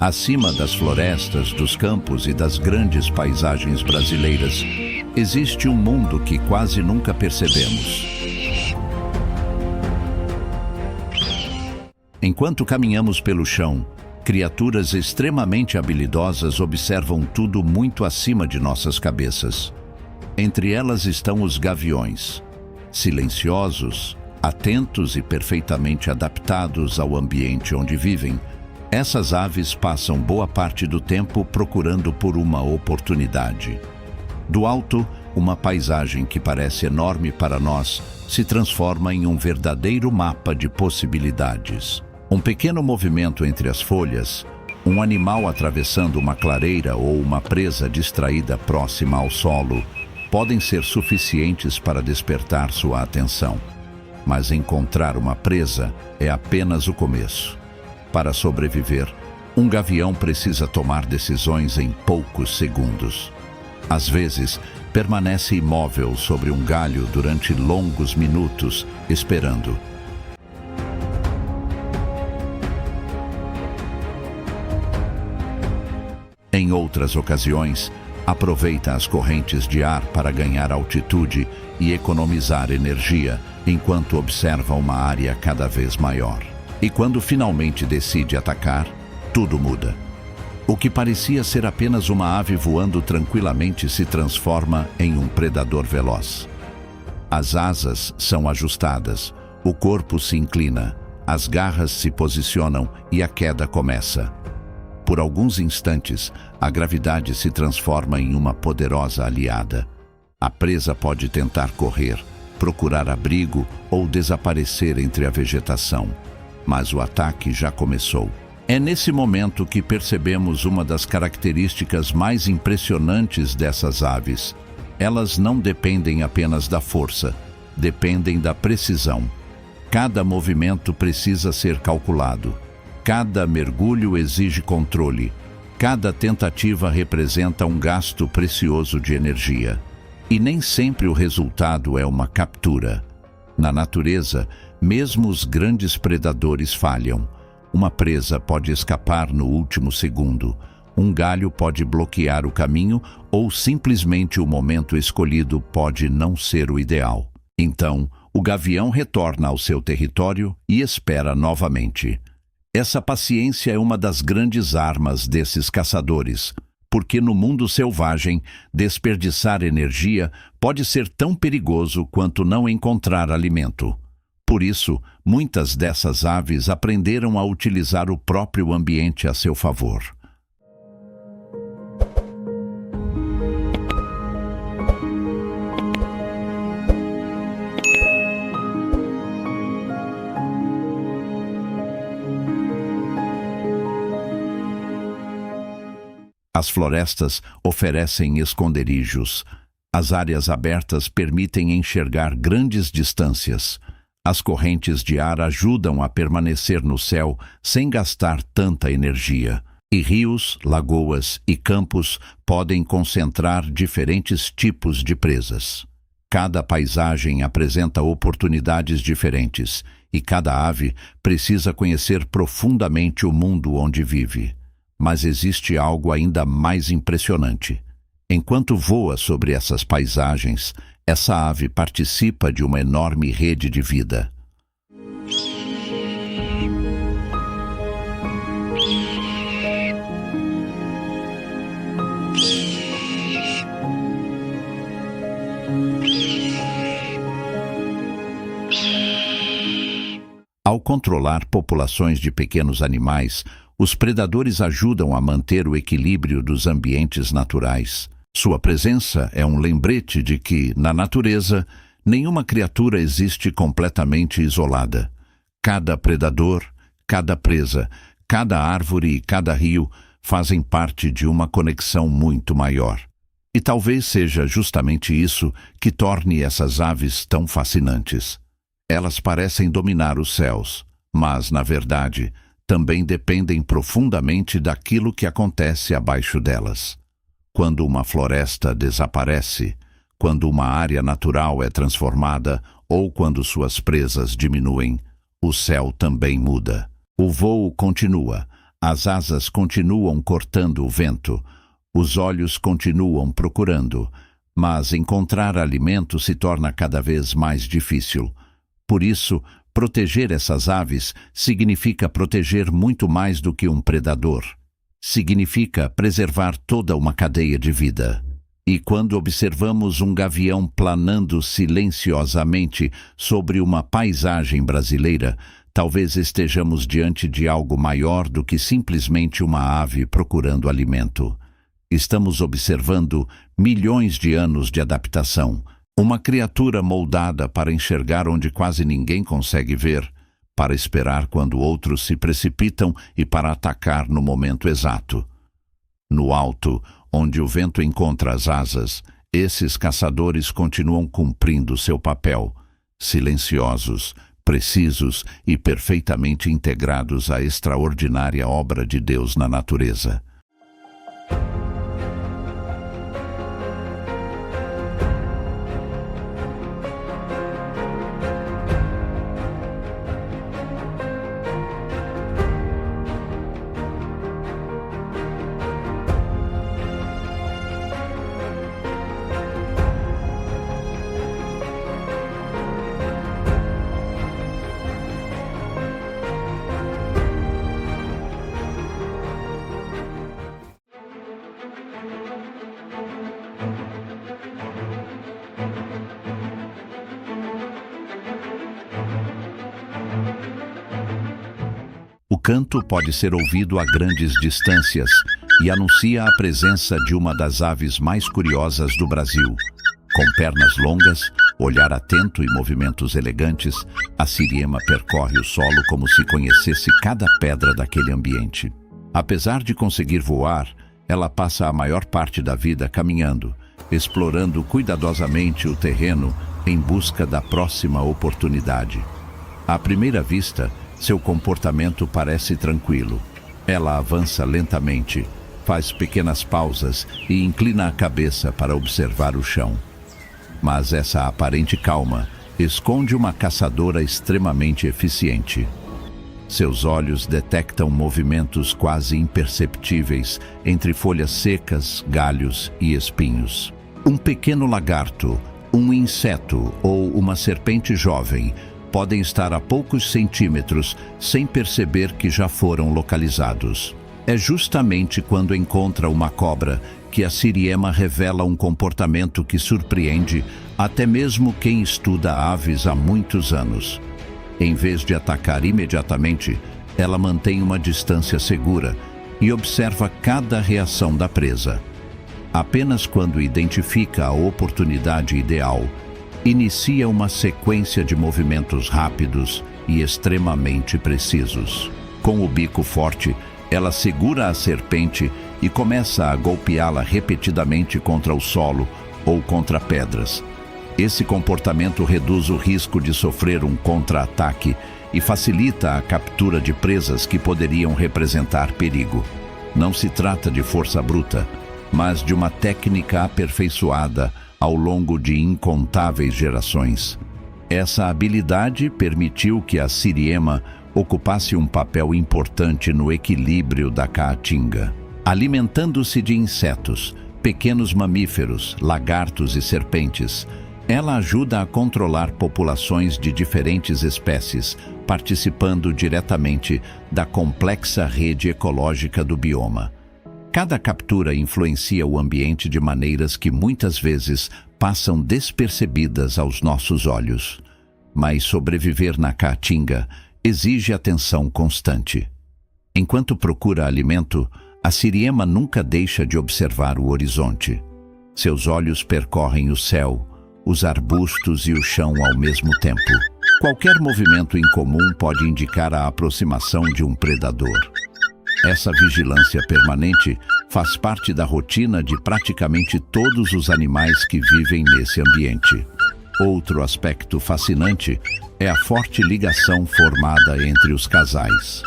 Acima das florestas, dos campos e das grandes paisagens brasileiras, existe um mundo que quase nunca percebemos. Enquanto caminhamos pelo chão, criaturas extremamente habilidosas observam tudo muito acima de nossas cabeças. Entre elas estão os gaviões, silenciosos, atentos e perfeitamente adaptados ao ambiente onde vivem. Essas aves passam boa parte do tempo procurando por uma oportunidade. Do alto, uma paisagem que parece enorme para nós se transforma em um verdadeiro mapa de possibilidades. Um pequeno movimento entre as folhas, um animal atravessando uma clareira ou uma presa distraída próxima ao solo podem ser suficientes para despertar sua atenção. Mas encontrar uma presa é apenas o começo. Para sobreviver, um gavião precisa tomar decisões em poucos segundos. Às vezes, permanece imóvel sobre um galho durante longos minutos, esperando. Em outras ocasiões, aproveita as correntes de ar para ganhar altitude e economizar energia, enquanto observa uma área cada vez maior. E quando finalmente decide atacar, tudo muda. O que parecia ser apenas uma ave voando tranquilamente se transforma em um predador veloz. As asas são ajustadas, o corpo se inclina, as garras se posicionam e a queda começa. Por alguns instantes, a gravidade se transforma em uma poderosa aliada. A presa pode tentar correr, procurar abrigo ou desaparecer entre a vegetação. Mas o ataque já começou. É nesse momento que percebemos uma das características mais impressionantes dessas aves. Elas não dependem apenas da força, dependem da precisão. Cada movimento precisa ser calculado. Cada mergulho exige controle. Cada tentativa representa um gasto precioso de energia. E nem sempre o resultado é uma captura. Na natureza, mesmo os grandes predadores falham. Uma presa pode escapar no último segundo. Um galho pode bloquear o caminho ou simplesmente o momento escolhido pode não ser o ideal. Então, o gavião retorna ao seu território e espera novamente. Essa paciência é uma das grandes armas desses caçadores, porque no mundo selvagem, desperdiçar energia pode ser tão perigoso quanto não encontrar alimento. Por isso, muitas dessas aves aprenderam a utilizar o próprio ambiente a seu favor. As florestas oferecem esconderijos. As áreas abertas permitem enxergar grandes distâncias. As correntes de ar ajudam a permanecer no céu sem gastar tanta energia. E rios, lagoas e campos podem concentrar diferentes tipos de presas. Cada paisagem apresenta oportunidades diferentes e cada ave precisa conhecer profundamente o mundo onde vive. Mas existe algo ainda mais impressionante. Enquanto voa sobre essas paisagens, essa ave participa de uma enorme rede de vida. Ao controlar populações de pequenos animais, os predadores ajudam a manter o equilíbrio dos ambientes naturais. Sua presença é um lembrete de que, na natureza, nenhuma criatura existe completamente isolada. Cada predador, cada presa, cada árvore e cada rio fazem parte de uma conexão muito maior. E talvez seja justamente isso que torne essas aves tão fascinantes. Elas parecem dominar os céus, mas, na verdade, também dependem profundamente daquilo que acontece abaixo delas. Quando uma floresta desaparece, quando uma área natural é transformada ou quando suas presas diminuem, o céu também muda. O voo continua, As asas continuam cortando o vento, os olhos continuam procurando, mas encontrar alimento se torna cada vez mais difícil. Por isso, proteger essas aves significa proteger muito mais do que um predador. Significa preservar toda uma cadeia de vida. E quando observamos um gavião planando silenciosamente sobre uma paisagem brasileira, talvez estejamos diante de algo maior do que simplesmente uma ave procurando alimento. Estamos observando milhões de anos de adaptação. Uma criatura moldada para enxergar onde quase ninguém consegue ver, para esperar quando outros se precipitam e para atacar no momento exato. No alto, onde o vento encontra as asas, esses caçadores continuam cumprindo seu papel, silenciosos, precisos e perfeitamente integrados à extraordinária obra de Deus na natureza. O canto pode ser ouvido a grandes distâncias e anuncia a presença de uma das aves mais curiosas do Brasil. Com pernas longas, olhar atento e movimentos elegantes, a siriema percorre o solo como se conhecesse cada pedra daquele ambiente. Apesar de conseguir voar, ela passa a maior parte da vida caminhando, explorando cuidadosamente o terreno em busca da próxima oportunidade. À primeira vista, seu comportamento parece tranquilo. Ela avança lentamente, faz pequenas pausas e inclina a cabeça para observar o chão. Mas essa aparente calma esconde uma caçadora extremamente eficiente. Seus olhos detectam movimentos quase imperceptíveis entre folhas secas, galhos e espinhos. Um pequeno lagarto, um inseto ou uma serpente jovem podem estar a poucos centímetros sem perceber que já foram localizados. É justamente quando encontra uma cobra que a siriema revela um comportamento que surpreende até mesmo quem estuda aves há muitos anos. Em vez de atacar imediatamente, ela mantém uma distância segura e observa cada reação da presa. Apenas quando identifica a oportunidade ideal, inicia uma sequência de movimentos rápidos e extremamente precisos. Com o bico forte, ela segura a serpente e começa a golpeá-la repetidamente contra o solo ou contra pedras. Esse comportamento reduz o risco de sofrer um contra-ataque e facilita a captura de presas que poderiam representar perigo. Não se trata de força bruta, mas de uma técnica aperfeiçoada ao longo de incontáveis gerações. Essa habilidade permitiu que a siriema ocupasse um papel importante no equilíbrio da caatinga. Alimentando-se de insetos, pequenos mamíferos, lagartos e serpentes, ela ajuda a controlar populações de diferentes espécies, participando diretamente da complexa rede ecológica do bioma. Cada captura influencia o ambiente de maneiras que muitas vezes passam despercebidas aos nossos olhos. Mas sobreviver na caatinga exige atenção constante. Enquanto procura alimento, a siriema nunca deixa de observar o horizonte. Seus olhos percorrem o céu, os arbustos e o chão ao mesmo tempo. Qualquer movimento incomum pode indicar a aproximação de um predador. Essa vigilância permanente faz parte da rotina de praticamente todos os animais que vivem nesse ambiente. Outro aspecto fascinante é a forte ligação formada entre os casais.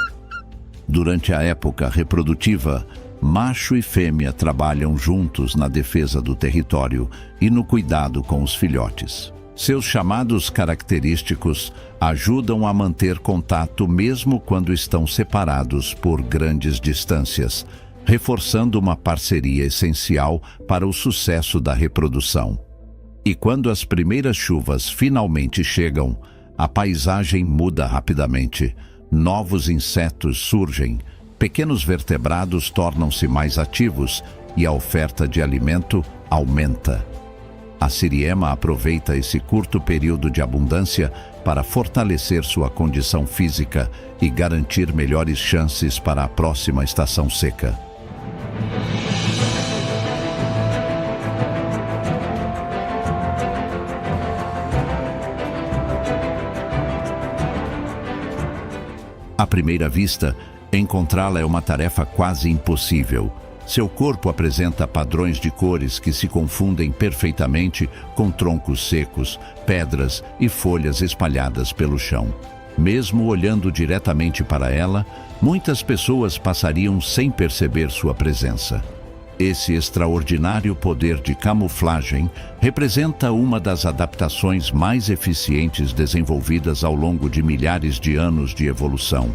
Durante a época reprodutiva, macho e fêmea trabalham juntos na defesa do território e no cuidado com os filhotes. Seus chamados característicos ajudam a manter contato mesmo quando estão separados por grandes distâncias, reforçando uma parceria essencial para o sucesso da reprodução. E quando as primeiras chuvas finalmente chegam, a paisagem muda rapidamente. Novos insetos surgem, pequenos vertebrados tornam-se mais ativos e a oferta de alimento aumenta. A siriema aproveita esse curto período de abundância para fortalecer sua condição física e garantir melhores chances para a próxima estação seca. À primeira vista, encontrá-la é uma tarefa quase impossível. Seu corpo apresenta padrões de cores que se confundem perfeitamente com troncos secos, pedras e folhas espalhadas pelo chão. Mesmo olhando diretamente para ela, muitas pessoas passariam sem perceber sua presença. Esse extraordinário poder de camuflagem representa uma das adaptações mais eficientes desenvolvidas ao longo de milhares de anos de evolução.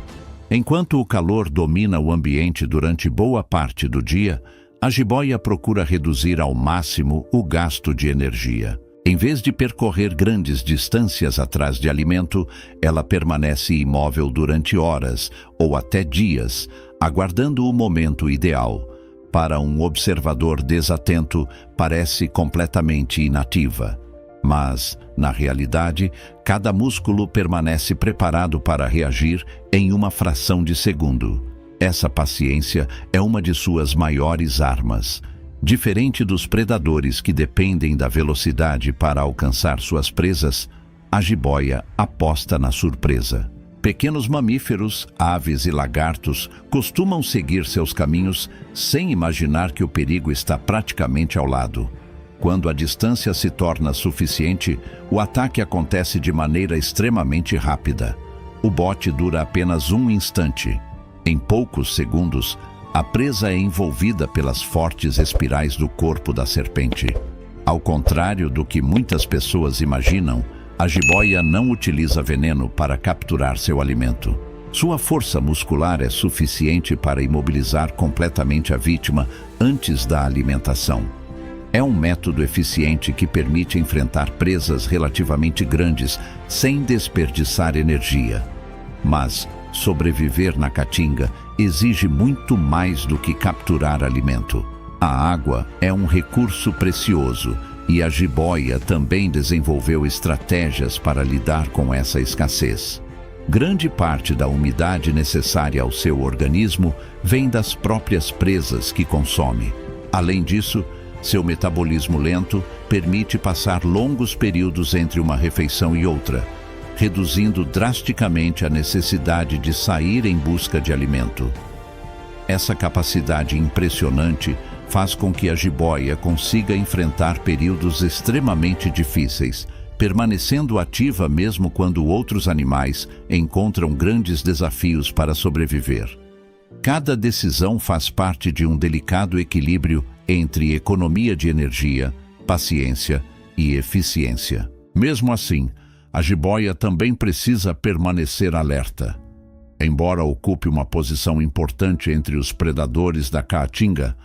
Enquanto o calor domina o ambiente durante boa parte do dia, a jiboia procura reduzir ao máximo o gasto de energia. Em vez de percorrer grandes distâncias atrás de alimento, ela permanece imóvel durante horas ou até dias, aguardando o momento ideal. Para um observador desatento, parece completamente inativa. Mas, na realidade, cada músculo permanece preparado para reagir em uma fração de segundo. Essa paciência é uma de suas maiores armas. Diferente dos predadores que dependem da velocidade para alcançar suas presas, a jiboia aposta na surpresa. Pequenos mamíferos, aves e lagartos costumam seguir seus caminhos sem imaginar que o perigo está praticamente ao lado. Quando a distância se torna suficiente, o ataque acontece de maneira extremamente rápida. O bote dura apenas um instante. Em poucos segundos, a presa é envolvida pelas fortes espirais do corpo da serpente. Ao contrário do que muitas pessoas imaginam, a jiboia não utiliza veneno para capturar seu alimento. Sua força muscular é suficiente para imobilizar completamente a vítima antes da alimentação. É um método eficiente que permite enfrentar presas relativamente grandes sem desperdiçar energia. Mas sobreviver na caatinga exige muito mais do que capturar alimento. A água é um recurso precioso e a jiboia também desenvolveu estratégias para lidar com essa escassez. Grande parte da umidade necessária ao seu organismo vem das próprias presas que consome. Além disso, seu metabolismo lento permite passar longos períodos entre uma refeição e outra, reduzindo drasticamente a necessidade de sair em busca de alimento. Essa capacidade impressionante faz com que a jiboia consiga enfrentar períodos extremamente difíceis, permanecendo ativa mesmo quando outros animais encontram grandes desafios para sobreviver. Cada decisão faz parte de um delicado equilíbrio entre economia de energia, paciência e eficiência. Mesmo assim, a jiboia também precisa permanecer alerta. Embora ocupe uma posição importante entre os predadores da caatinga,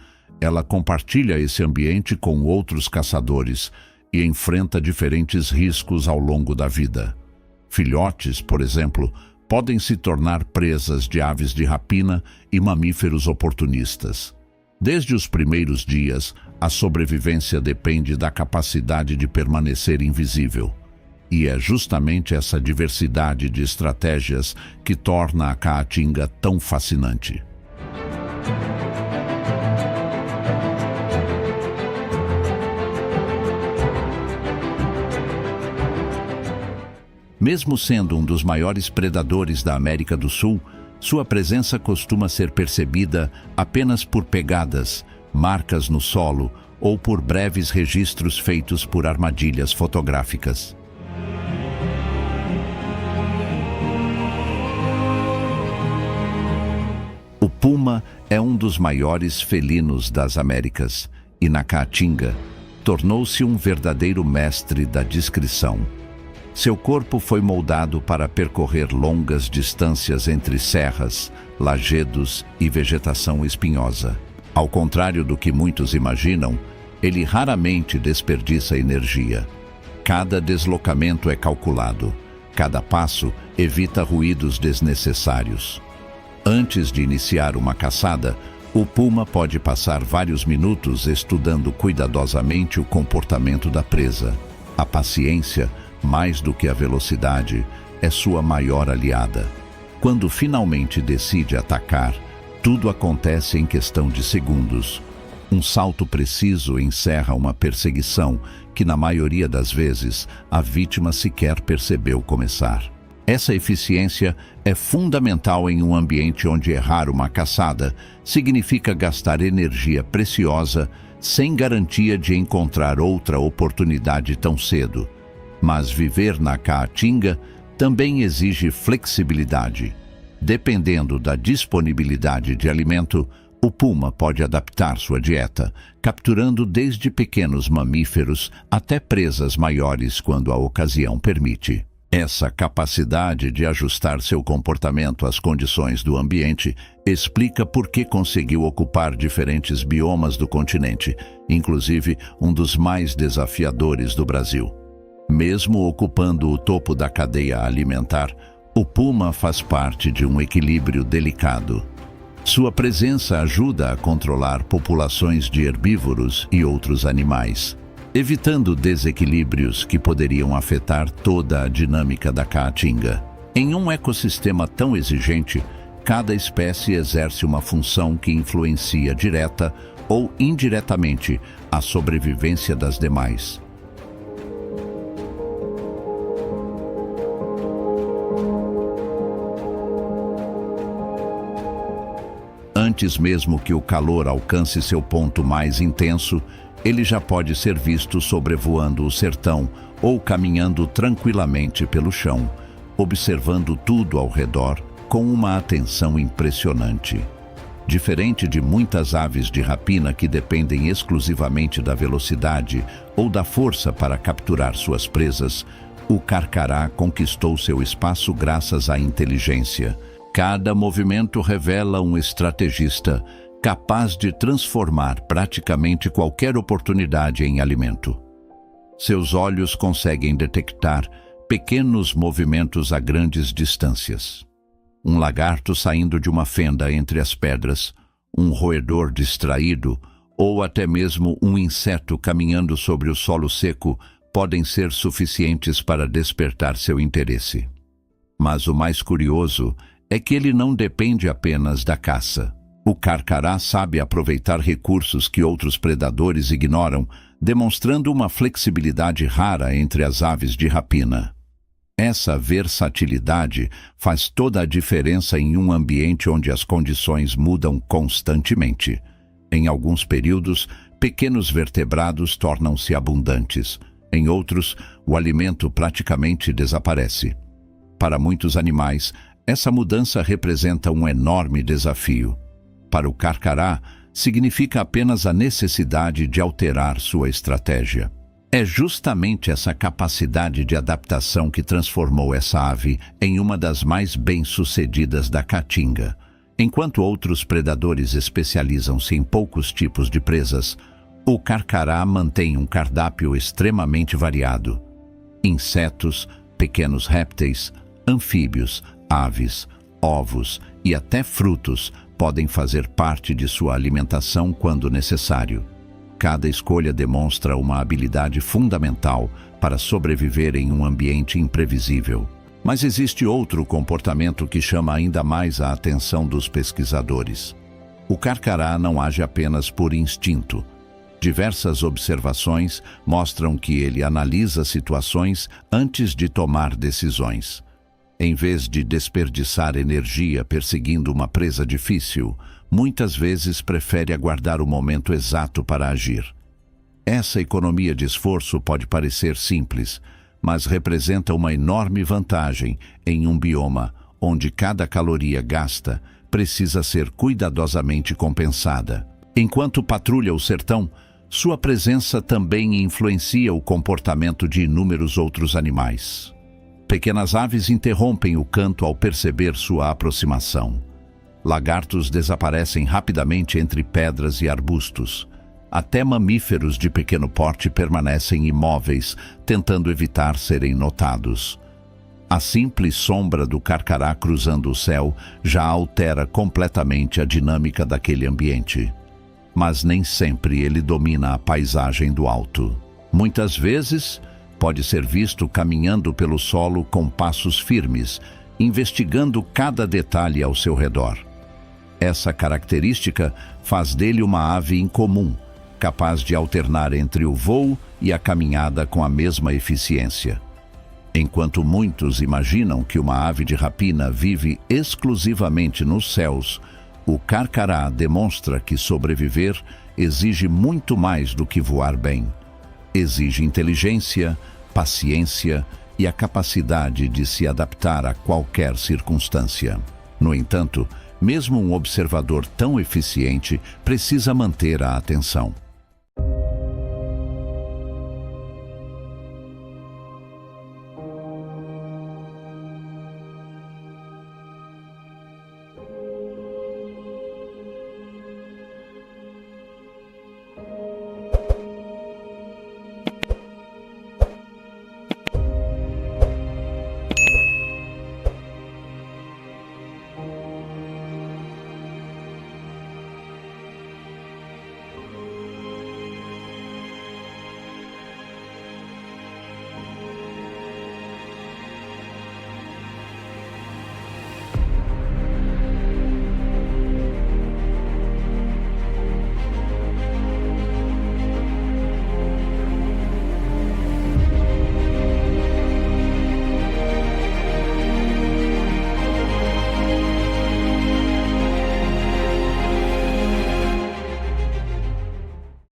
ela compartilha esse ambiente com outros caçadores e enfrenta diferentes riscos ao longo da vida. Filhotes, por exemplo, podem se tornar presas de aves de rapina e mamíferos oportunistas. Desde os primeiros dias, a sobrevivência depende da capacidade de permanecer invisível. E é justamente essa diversidade de estratégias que torna a caatinga tão fascinante. Mesmo sendo um dos maiores predadores da América do Sul, sua presença costuma ser percebida apenas por pegadas, marcas no solo ou por breves registros feitos por armadilhas fotográficas. O puma é um dos maiores felinos das Américas e na caatinga, tornou-se um verdadeiro mestre da discrição. Seu corpo foi moldado para percorrer longas distâncias entre serras, lajedos e vegetação espinhosa. Ao contrário do que muitos imaginam, ele raramente desperdiça energia. Cada deslocamento é calculado. Cada passo evita ruídos desnecessários. Antes de iniciar uma caçada, o puma pode passar vários minutos estudando cuidadosamente o comportamento da presa. A paciência, mais do que a velocidade, é sua maior aliada. Quando finalmente decide atacar, tudo acontece em questão de segundos. Um salto preciso encerra uma perseguição que, na maioria das vezes, a vítima sequer percebeu começar. Essa eficiência é fundamental em um ambiente onde errar uma caçada significa gastar energia preciosa sem garantia de encontrar outra oportunidade tão cedo. Mas viver na caatinga também exige flexibilidade. Dependendo da disponibilidade de alimento, o puma pode adaptar sua dieta, capturando desde pequenos mamíferos até presas maiores quando a ocasião permite. Essa capacidade de ajustar seu comportamento às condições do ambiente explica por que conseguiu ocupar diferentes biomas do continente, inclusive um dos mais desafiadores do Brasil. Mesmo ocupando o topo da cadeia alimentar, o puma faz parte de um equilíbrio delicado. Sua presença ajuda a controlar populações de herbívoros e outros animais, evitando desequilíbrios que poderiam afetar toda a dinâmica da caatinga. Em um ecossistema tão exigente, cada espécie exerce uma função que influencia direta ou indiretamente a sobrevivência das demais. Antes mesmo que o calor alcance seu ponto mais intenso, ele já pode ser visto sobrevoando o sertão ou caminhando tranquilamente pelo chão, observando tudo ao redor com uma atenção impressionante. Diferente de muitas aves de rapina que dependem exclusivamente da velocidade ou da força para capturar suas presas, o carcará conquistou seu espaço graças à inteligência. Cada movimento revela um estrategista capaz de transformar praticamente qualquer oportunidade em alimento. Seus olhos conseguem detectar pequenos movimentos a grandes distâncias. Um lagarto saindo de uma fenda entre as pedras, um roedor distraído ou até mesmo um inseto caminhando sobre o solo seco podem ser suficientes para despertar seu interesse. Mas o mais curioso é que ele não depende apenas da caça. O carcará sabe aproveitar recursos que outros predadores ignoram, demonstrando uma flexibilidade rara entre as aves de rapina. Essa versatilidade faz toda a diferença em um ambiente onde as condições mudam constantemente. Em alguns períodos, pequenos vertebrados tornam-se abundantes. Em outros, o alimento praticamente desaparece. Para muitos animais, essa mudança representa um enorme desafio. Para o carcará, significa apenas a necessidade de alterar sua estratégia. É justamente essa capacidade de adaptação que transformou essa ave em uma das mais bem-sucedidas da caatinga. Enquanto outros predadores especializam-se em poucos tipos de presas, o carcará mantém um cardápio extremamente variado. Insetos, pequenos répteis, anfíbios, aves, ovos e até frutos podem fazer parte de sua alimentação quando necessário. Cada escolha demonstra uma habilidade fundamental para sobreviver em um ambiente imprevisível. Mas existe outro comportamento que chama ainda mais a atenção dos pesquisadores. O carcará não age apenas por instinto. Diversas observações mostram que ele analisa situações antes de tomar decisões. Em vez de desperdiçar energia perseguindo uma presa difícil, muitas vezes prefere aguardar o momento exato para agir. Essa economia de esforço pode parecer simples, mas representa uma enorme vantagem em um bioma onde cada caloria gasta precisa ser cuidadosamente compensada. Enquanto patrulha o sertão, Sua presença também influencia o comportamento de inúmeros outros animais. Pequenas aves interrompem o canto ao perceber sua aproximação. Lagartos desaparecem rapidamente entre pedras e arbustos. Até mamíferos de pequeno porte permanecem imóveis, tentando evitar serem notados. A simples sombra do carcará cruzando o céu já altera completamente a dinâmica daquele ambiente. Mas nem sempre ele domina a paisagem do alto. Muitas vezes, pode ser visto caminhando pelo solo com passos firmes, investigando cada detalhe ao seu redor. Essa característica faz dele uma ave incomum, capaz de alternar entre o voo e a caminhada com a mesma eficiência. Enquanto muitos imaginam que uma ave de rapina vive exclusivamente nos céus, o carcará demonstra que sobreviver exige muito mais do que voar bem. Exige inteligência, paciência e a capacidade de se adaptar a qualquer circunstância. No entanto, mesmo um observador tão eficiente precisa manter a atenção.